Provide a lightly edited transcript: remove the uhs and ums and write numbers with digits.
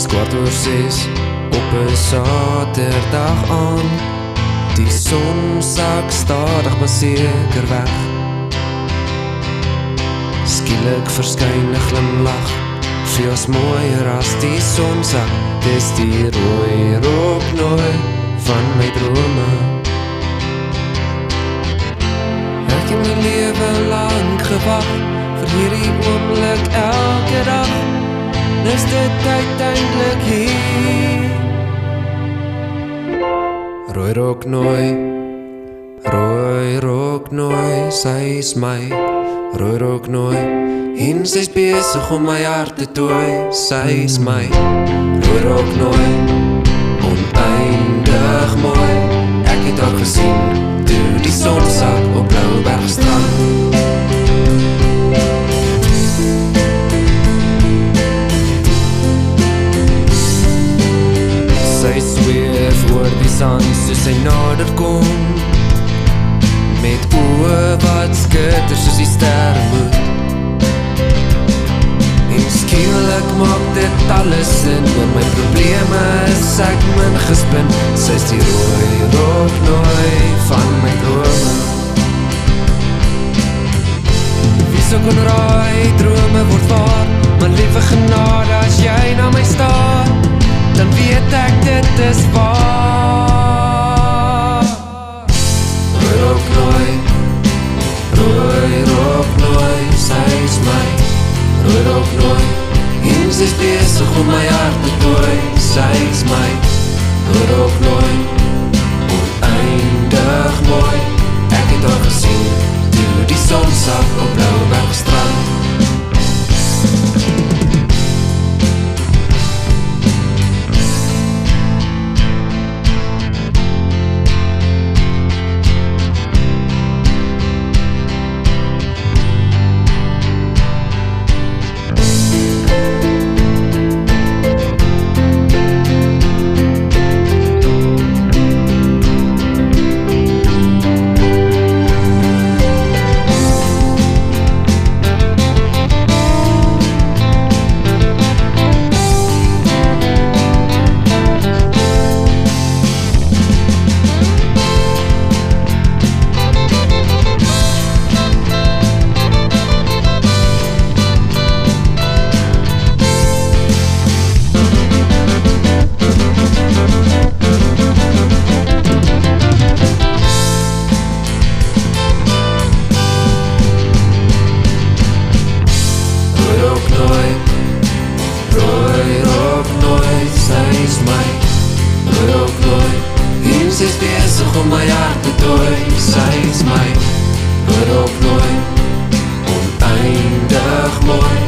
6:15 op 'n Saterdag aan. Die son sak stadig maar seker weg. Skielik verskyn 'n glimlach, feels mooier as die son sak. Dis die rooi rooknooi van my drome. Ek het my lewe lang gewag vir hierdie oomblik elke dag. Is dit uiteindelik hier? Rooi rooknooi, sy is my rooi rooknooi. En sy is besig om my hart te tooi. Sy is my rooi rooknooi, oneindig mooi. Ek het haar gesien toe die son sak op Bloubergstrand. Sy sweef oor die sand soos sy nader kom, met oë wat skitter soos die sterrenmoed. En skielik maak dit alles sin, oor my probleme is ek min gespin. Sy is die rooi rooknooi van my drome. Wie so kon raai, drome word waar, maar liewe genade as jy na my staar, dan weet ek dit is waar. Rooi rooknooi, sy is my rooi rooknooi. En sy is besig om my hart te tooi. Sy is my rooi rooknooi, oneindig mooi. Ek het haar gesien toe die son sak op Bloubergstrand. Rooi rooknooi, sy is my rooi rooknooi. En sy is besig om my hart te tooi. Sy is my rooi rooknooi, oneindig mooi.